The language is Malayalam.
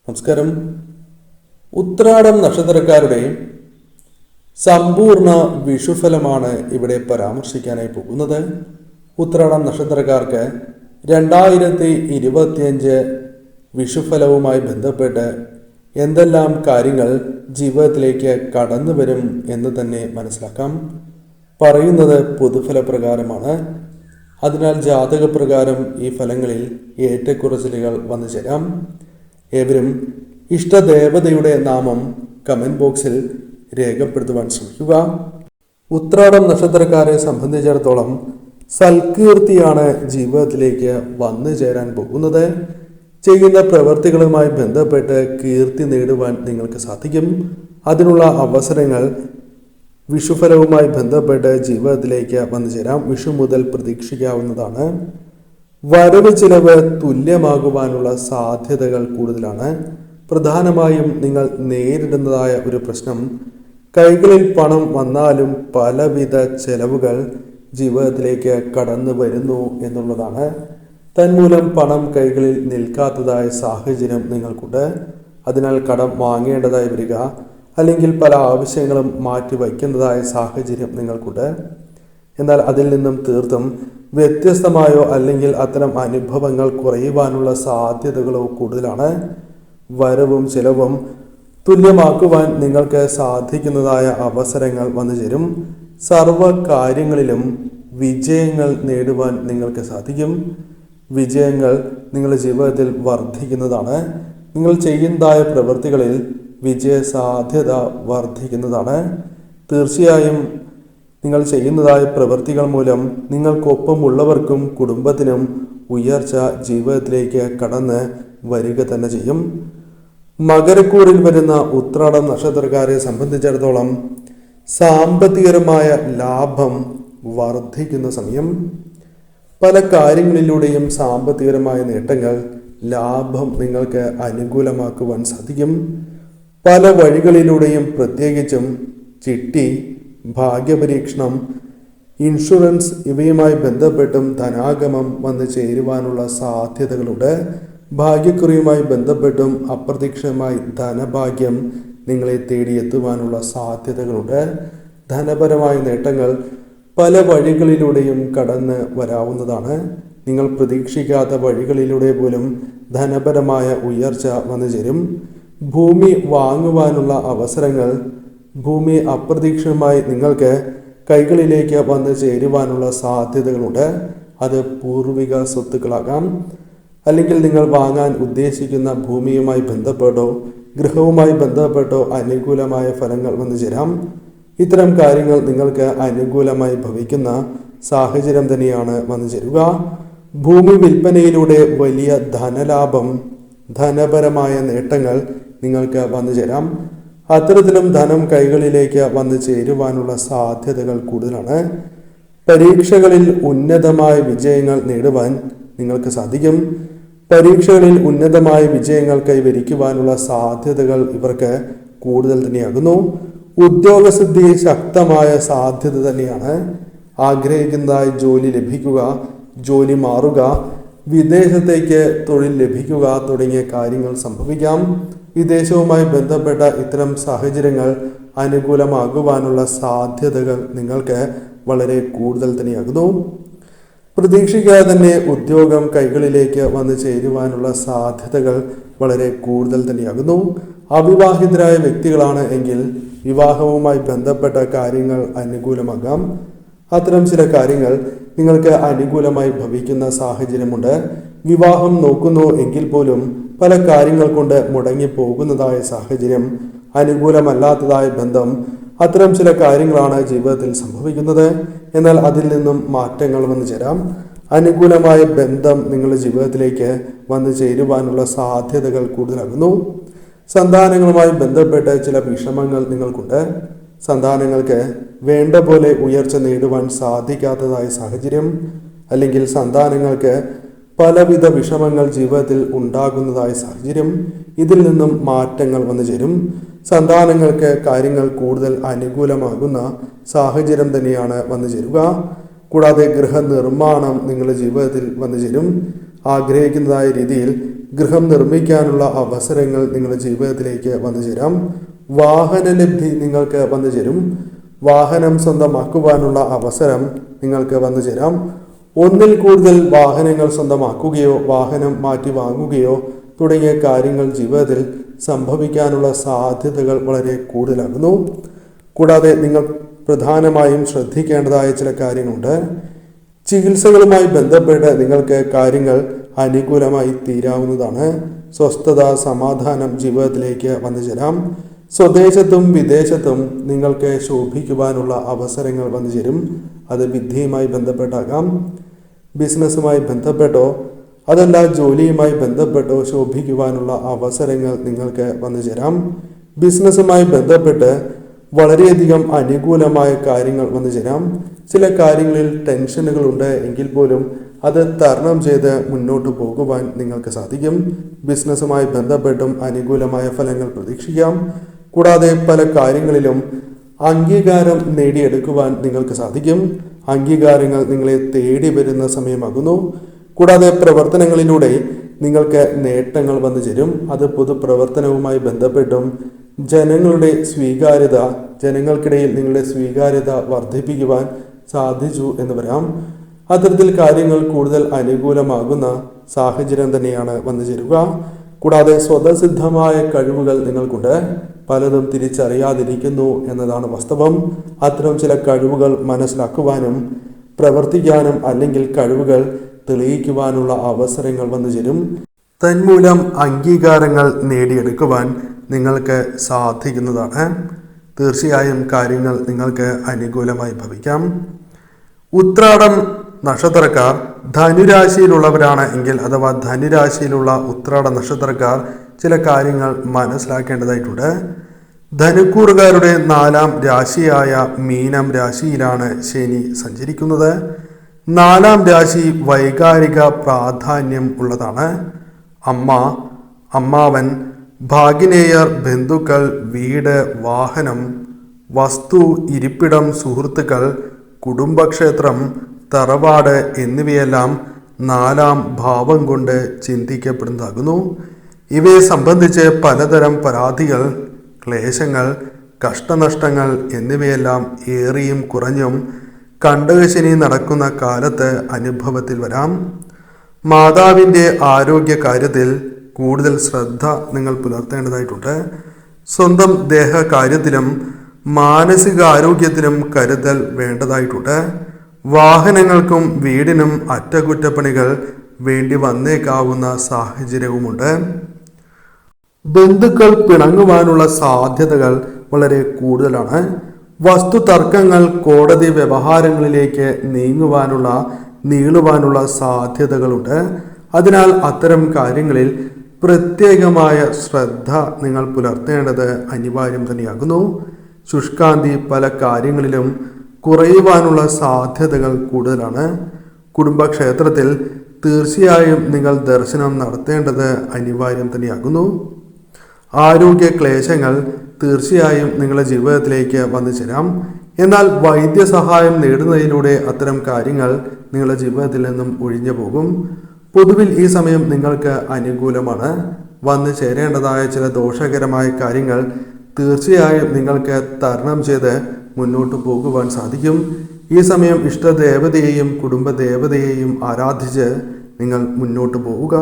നമസ്കാരം. ഉത്രാടം നക്ഷത്രക്കാരുടെ സമ്പൂർണ്ണ വിഷുഫലമാണ് ഇവിടെ പരാമർശിക്കാനായി പോകുന്നത്. ഉത്രാടം നക്ഷത്രക്കാർക്ക് 2025 വിഷുഫലവുമായി ബന്ധപ്പെട്ട് എന്തെല്ലാം കാര്യങ്ങൾ ജീവിതത്തിലേക്ക് കടന്നു വരും എന്ന് തന്നെ മനസ്സിലാക്കാം. പറയുന്നത് പൊതുഫലപ്രകാരമാണ്. അതിനാൽ ജാതകപ്രകാരം ഈ ഫലങ്ങളിൽ ഏറ്റക്കുറച്ചിലുകൾ വന്നു ചേരാം. ഏവരും ഇഷ്ടദേവതയുടെ നാമം കമന്റ് ബോക്സിൽ രേഖപ്പെടുത്തുവാൻ ശ്രമിക്കുക. ഉത്രാടം നക്ഷത്രക്കാരെ സംബന്ധിച്ചിടത്തോളം സൽകീർത്തിയാണ് ജീവിതത്തിലേക്ക് വന്നു ചേരാൻ പോകുന്നത്. ചെയ്യുന്ന പ്രവൃത്തികളുമായി ബന്ധപ്പെട്ട് കീർത്തി നേടുവാൻ നിങ്ങൾക്ക് സാധിക്കും. അതിനുള്ള അവസരങ്ങൾ വിഷുഫലവുമായി ബന്ധപ്പെട്ട് ജീവിതത്തിലേക്ക് വന്നു ചേരാം. വിഷു മുതൽ പ്രതീക്ഷിക്കാവുന്നതാണ്. വരവ് ചിലവ് തുല്യമാകുവാനുള്ള സാധ്യതകൾ കൂടുതലാണ്. പ്രധാനമായും നിങ്ങൾ നേരിടുന്നതായ ഒരു പ്രശ്നം, കൈകളിൽ പണം വന്നാലും പലവിധ ചെലവുകൾ ജീവിതത്തിലേക്ക് കടന്നു വരുന്നു എന്നുള്ളതാണ്. തന്മൂലം പണം കൈകളിൽ നിൽക്കാത്തതായ സാഹചര്യം നിങ്ങൾക്കുണ്ട്. അതിനാൽ കടം വാങ്ങേണ്ടതായി വരിക, അല്ലെങ്കിൽ പല ആവശ്യങ്ങളും മാറ്റിവയ്ക്കുന്നതായ സാഹചര്യം നിങ്ങൾക്കുണ്ട്. എന്നാൽ അതിൽ നിന്നും തീർത്തും വ്യത്യസ്തമായോ അല്ലെങ്കിൽ അത്തരം അനുഭവങ്ങൾ കുറയുവാനുള്ള സാധ്യതകളോ കൂടുതലാണ്. വരവും ചിലവും തുല്യമാക്കുവാൻ നിങ്ങൾക്ക് സാധിക്കുന്നതായ അവസരങ്ങൾ വന്നു ചേരും. സർവ കാര്യങ്ങളിലും വിജയങ്ങൾ നേടുവാൻ നിങ്ങൾക്ക് സാധിക്കും. വിജയങ്ങൾ നിങ്ങളുടെ ജീവിതത്തിൽ വർദ്ധിക്കുന്നതാണ്. നിങ്ങൾ ചെയ്യുന്നതായ പ്രവൃത്തികളിൽ വിജയ സാധ്യത വർദ്ധിക്കുന്നതാണ്. തീർച്ചയായും നിങ്ങൾ ചെയ്യുന്നതായ പ്രവൃത്തികൾ മൂലം നിങ്ങൾക്കൊപ്പമുള്ളവർക്കും കുടുംബത്തിനും ഉയർച്ച ജീവിതത്തിലേക്ക് കടന്ന് വരിക തന്നെ ചെയ്യും. മകരക്കൂറിൽ വരുന്ന ഉത്രാടം നക്ഷത്രക്കാരെ സംബന്ധിച്ചിടത്തോളം സാമ്പത്തികപരമായ ലാഭം വർദ്ധിക്കുന്ന സമയം. പല കാര്യങ്ങളിലൂടെയും സാമ്പത്തികപരമായ നേട്ടങ്ങൾ, ലാഭം നിങ്ങൾക്ക് അനുകൂലമാക്കുവാൻ സാധിക്കും. പല വഴികളിലൂടെയും, പ്രത്യേകിച്ചും ചിട്ടി, ഭാഗ്യപരീക്ഷണം, ഇൻഷുറൻസ് ഇവയുമായി ബന്ധപ്പെട്ടും ധനാഗമം വന്നു ചേരുവാനുള്ള സാധ്യതകളുണ്ട്. ഭാഗ്യക്കുറിയുമായി ബന്ധപ്പെട്ടും അപ്രതീക്ഷിതമായി ധനഭാഗ്യം നിങ്ങളെ തേടിയെത്തുവാനുള്ള സാധ്യതകളുണ്ട്. ധനപരമായ നേട്ടങ്ങൾ പല വഴികളിലൂടെയും കടന്ന് വരാവുന്നതാണ്. നിങ്ങൾ പ്രതീക്ഷിക്കാത്ത വഴികളിലൂടെ പോലും ധനപരമായ ഉയർച്ച വന്നു ചേരും. ഭൂമി വാങ്ങുവാനുള്ള അവസരങ്ങൾ, ഭൂമി അപ്രതീക്ഷിതമായി നിങ്ങൾക്ക് കൈകളിലേക്ക് വന്നു ചേരുവാനുള്ള സാധ്യതകളുണ്ട്. അത് പൂർവിക സ്വത്തുക്കളാകാം, അല്ലെങ്കിൽ നിങ്ങൾ വാങ്ങാൻ ഉദ്ദേശിക്കുന്ന ഭൂമിയുമായി ബന്ധപ്പെട്ടോ ഗൃഹവുമായി ബന്ധപ്പെട്ടോ അനുകൂലമായ ഫലങ്ങൾ വന്നു ചേരാം. ഇത്തരം കാര്യങ്ങൾ നിങ്ങൾക്ക് അനുകൂലമായി ഭവിക്കുന്ന സാഹചര്യം തന്നെയാണ് വന്നു ചേരുക. ഭൂമി വിൽപ്പനയിലൂടെ വലിയ ധനലാഭം, ധനപരമായ നേട്ടങ്ങൾ നിങ്ങൾക്ക് വന്നു ചേരാം. അത്തരത്തിലും ധനം കൈകളിലേക്ക് വന്നു ചേരുവാനുള്ള സാധ്യതകൾ കൂടുതലാണ്. പരീക്ഷകളിൽ ഉന്നതമായ വിജയങ്ങൾ നേടുവാൻ നിങ്ങൾക്ക് സാധിക്കും. പരീക്ഷകളിൽ ഉന്നതമായ വിജയങ്ങൾ കൈവരിക്കുവാനുള്ള സാധ്യതകൾ ഇവർക്ക് കൂടുതൽ തന്നെയാകുന്നു. ഉദ്യോഗസിദ്ധി ശക്തമായ സാധ്യത തന്നെയാണ്. ആഗ്രഹിക്കുന്നതായി ജോലി ലഭിക്കുക, ജോലി മാറുക, വിദേശത്തേക്ക് തൊഴിൽ ലഭിക്കുക തുടങ്ങിയ കാര്യങ്ങൾ സംഭവിക്കാം. വിദേശവുമായി ബന്ധപ്പെട്ട ഇത്തരം സാഹചര്യങ്ങൾ അനുകൂലമാകുവാനുള്ള സാധ്യതകൾ നിങ്ങൾക്ക് വളരെ കൂടുതൽ തന്നെയാകുന്നു. പ്രതീക്ഷിക്കാതെ തന്നെ ഉദ്യോഗം കൈകളിലേക്ക് വന്നു ചേരുവാനുള്ള സാധ്യതകൾ വളരെ കൂടുതൽ തന്നെയാകുന്നു. അവിവാഹിതരായ വ്യക്തികളാണ് എങ്കിൽ വിവാഹവുമായി ബന്ധപ്പെട്ട കാര്യങ്ങൾ അനുകൂലമാകാം. അത്തരം ചില കാര്യങ്ങൾ നിങ്ങൾക്ക് അനുകൂലമായി ഭവിക്കുന്ന സാഹചര്യമുണ്ട്. വിവാഹം നോക്കുന്നു എങ്കിൽ പോലും പല കാര്യങ്ങൾ കൊണ്ട് മുടങ്ങി പോകുന്നതായ സാഹചര്യം, അനുകൂലമല്ലാത്തതായ ബന്ധം, അത്തരം ചില കാര്യങ്ങളാണ് ജീവിതത്തിൽ സംഭവിക്കുന്നത്. എന്നാൽ അതിൽ നിന്നും മാറ്റങ്ങൾ വന്നു ചേരാം. അനുകൂലമായ ബന്ധം നിങ്ങളുടെ ജീവിതത്തിലേക്ക് വന്നു ചേരുവാനുള്ള സാധ്യതകൾ കൂടുതലാകുന്നു. സന്താനങ്ങളുമായി ബന്ധപ്പെട്ട് ചില വിഷമങ്ങൾ നിങ്ങൾക്കുണ്ട്. സന്താനങ്ങൾക്ക് വേണ്ട പോലെ ഉയർച്ച നേടുവാൻ സാധിക്കാത്തതായ സാഹചര്യം, അല്ലെങ്കിൽ സന്താനങ്ങൾക്ക് പലവിധ വിഷമങ്ങൾ ജീവിതത്തിൽ ഉണ്ടാകുന്നതായ സാഹചര്യം, ഇതിൽ നിന്നും മാറ്റങ്ങൾ വന്നു ചേരും. സന്താനങ്ങൾക്ക് കാര്യങ്ങൾ കൂടുതൽ അനുകൂലമാകുന്ന സാഹചര്യം തന്നെയാണ് വന്നു ചേരുക. കൂടാതെ ഗൃഹനിർമ്മാണം നിങ്ങളുടെ ജീവിതത്തിൽ വന്നു ചേരും. ആഗ്രഹിക്കുന്നതായ രീതിയിൽ ഗൃഹം നിർമ്മിക്കാനുള്ള അവസരങ്ങൾ നിങ്ങളുടെ ജീവിതത്തിലേക്ക് വന്നു ചേരാം. വാഹന ലബ്ധി നിങ്ങൾക്ക് വന്നു ചേരും. വാഹനം സ്വന്തമാക്കുവാനുള്ള അവസരം നിങ്ങൾക്ക് വന്നു ചേരാം. ഒന്നിൽ കൂടുതൽ വാഹനങ്ങൾ സ്വന്തമാക്കുകയോ വാഹനം മാറ്റി വാങ്ങുകയോ തുടങ്ങിയ കാര്യങ്ങൾ ജീവിതത്തിൽ സംഭവിക്കാനുള്ള സാധ്യതകൾ വളരെ കൂടുതലാകുന്നു. കൂടാതെ നിങ്ങൾ പ്രധാനമായും ശ്രദ്ധിക്കേണ്ടതായ ചില കാര്യങ്ങളുണ്ട്. ചികിത്സകളുമായി ബന്ധപ്പെട്ട് നിങ്ങൾക്ക് കാര്യങ്ങൾ അനുകൂലമായി തീരാവുന്നതാണ്. സ്വസ്ഥത, സമാധാനം ജീവിതത്തിലേക്ക് വന്നു ചേരാം. സ്വദേശത്തും വിദേശത്തും നിങ്ങൾക്ക് ശോഭിക്കുവാനുള്ള അവസരങ്ങൾ വന്നു ചേരും. അത് വിദ്യയുമായി ബന്ധപ്പെട്ടാകാം, ബിസിനസ്സുമായി ബന്ധപ്പെട്ടോ അതല്ല ജോലിയുമായി ബന്ധപ്പെട്ടോ ശോഭിക്കുവാനുള്ള അവസരങ്ങൾ നിങ്ങൾക്ക് വന്നു ചേരാം. ബിസിനസ്സുമായി ബന്ധപ്പെട്ട് വളരെയധികം അനുകൂലമായ കാര്യങ്ങൾ വന്നു ചേരാം. ചില കാര്യങ്ങളിൽ ടെൻഷനുകളുണ്ട് എങ്കിൽ പോലും അത് തരണം ചെയ്ത് മുന്നോട്ട് പോകുവാൻ നിങ്ങൾക്ക് സാധിക്കും. ബിസിനസ്സുമായി ബന്ധപ്പെട്ടും അനുകൂലമായ ഫലങ്ങൾ പ്രതീക്ഷിക്കാം. കൂടാതെ പല കാര്യങ്ങളിലും അംഗീകാരം നേടിയെടുക്കുവാൻ നിങ്ങൾക്ക് സാധിക്കും. അംഗീകാരങ്ങൾ നിങ്ങളെ തേടി വരുന്ന സമയമാകുന്നു. കൂടാതെ പ്രവർത്തനങ്ങളിലൂടെ നിങ്ങൾക്ക് നേട്ടങ്ങൾ വന്നു ചേരും. അത് പൊതുപ്രവർത്തനവുമായി ബന്ധപ്പെട്ടും ജനങ്ങൾക്കിടയിൽ നിങ്ങളുടെ സ്വീകാര്യത വർദ്ധിപ്പിക്കുവാൻ സാധിച്ചു എന്ന് വരാം. അത്തരത്തിൽ കാര്യങ്ങൾ കൂടുതൽ അനുകൂലമാകുന്ന സാഹചര്യം തന്നെയാണ് വന്നു ചേരുക. കൂടാതെ സ്വതസിദ്ധമായ കഴിവുകൾ നിങ്ങൾക്കുണ്ട്. പലതും തിരിച്ചറിയാതിരിക്കുന്നു എന്നതാണ് വാസ്തവം. അത്തരം ചില കഴിവുകൾ മനസ്സിലാക്കുവാനും പ്രവർത്തിക്കാനും അല്ലെങ്കിൽ കഴിവുകൾ തെളിയിക്കുവാനുള്ള അവസരങ്ങൾ വന്നു ചേരും. തന്മൂലം അംഗീകാരങ്ങൾ നേടിയെടുക്കുവാൻ നിങ്ങൾക്ക് സാധിക്കുന്നതാണ്. തീർച്ചയായും കാര്യങ്ങൾ നിങ്ങൾക്ക് അനുകൂലമായി ഭവിക്കാം. ഉത്രാടം നക്ഷത്രക്കാർ ധനുരാശിയിലുള്ളവരാണ് എങ്കിൽ അഥവാ ധനുരാശിയിലുള്ള ഉത്രാട നക്ഷത്രക്കാർ ചില കാര്യങ്ങൾ മനസ്സിലാക്കേണ്ടതായിട്ടുണ്ട്. ധനുക്കൂറുകാരുടെ 4ാം രാശിയായ മീനം രാശിയിലാണ് ശനി സഞ്ചരിക്കുന്നത്. 4ാം രാശി വൈകാരിക പ്രാധാന്യം ഉള്ളതാണ്. അമ്മ, അമ്മാവൻ, ഭാഗിനേയർ, ബന്ധുക്കൾ, വീട്, വാഹനം, വസ്തു, ഇരിപ്പിടം, സുഹൃത്തുക്കൾ, കുടുംബക്ഷേത്രം, തറവാട് എന്നിവയെല്ലാം 4ാം ഭാവം കൊണ്ട് ചിന്തിക്കപ്പെടുന്നതാകുന്നു. ഇവയെ സംബന്ധിച്ച് പലതരം പരാതികൾ, ക്ലേശങ്ങൾ, കഷ്ടനഷ്ടങ്ങൾ എന്നിവയെല്ലാം ഏറിയും കുറഞ്ഞും കണ്ടകശനി നടക്കുന്ന കാലത്ത് അനുഭവത്തിൽ വരാം. മാതാവിൻ്റെ ആരോഗ്യ കാര്യത്തിൽ കൂടുതൽ ശ്രദ്ധ നിങ്ങൾ പുലർത്തേണ്ടതായിട്ടുണ്ട്. സ്വന്തം ദേഹകാര്യത്തിലും മാനസിക ആരോഗ്യത്തിലും കരുതൽ വേണ്ടതായിട്ടുണ്ട്. വാഹനങ്ങൾക്കും വീടിനും അറ്റകുറ്റപ്പണികൾ വേണ്ടി വന്നേക്കാവുന്ന സാഹചര്യവുമുണ്ട്. ബന്ധുക്കൾ പിണങ്ങുവാനുള്ള സാധ്യതകൾ വളരെ കൂടുതലാണ്. വസ്തു തർക്കങ്ങൾ കോടതി വ്യവഹാരങ്ങളിലേക്ക് നീളുവാനുള്ള സാധ്യതകളുണ്ട്. അതിനാൽ അത്തരം കാര്യങ്ങളിൽ പ്രത്യേകമായ ശ്രദ്ധ നിങ്ങൾ പുലർത്തേണ്ടത് അനിവാര്യം തന്നെയാകുന്നു. ശുഷ്കാന്തി പല കാര്യങ്ങളിലും കുറയുവാനുള്ള സാധ്യതകൾ കൂടുതലാണ്. കുടുംബക്ഷേത്രത്തിൽ തീർച്ചയായും നിങ്ങൾ ദർശനം നടത്തേണ്ടത് അനിവാര്യം തന്നെയാകുന്നു. ആരോഗ്യ ക്ലേശങ്ങൾ തീർച്ചയായും നിങ്ങളുടെ ജീവിതത്തിലേക്ക് വന്നു ചേരാം. എന്നാൽ വൈദ്യസഹായം നേടുന്നതിലൂടെ അത്തരം കാര്യങ്ങൾ നിങ്ങളുടെ ജീവിതത്തിൽ നിന്നും ഒഴിഞ്ഞു പോകും. പൊതുവിൽ ഈ സമയം നിങ്ങൾക്ക് അനുകൂലമാണ്. വന്നു ചേരേണ്ടതായ ചില ദോഷകരമായ കാര്യങ്ങൾ തീർച്ചയായും നിങ്ങൾക്ക് തരണം ചെയ്ത് മുന്നോട്ട് പോകുവാൻ സാധിക്കും. ഈ സമയം ഇഷ്ടദേവതയെയും കുടുംബദേവതയെയും ആരാധിച്ച് നിങ്ങൾ മുന്നോട്ട് പോവുക.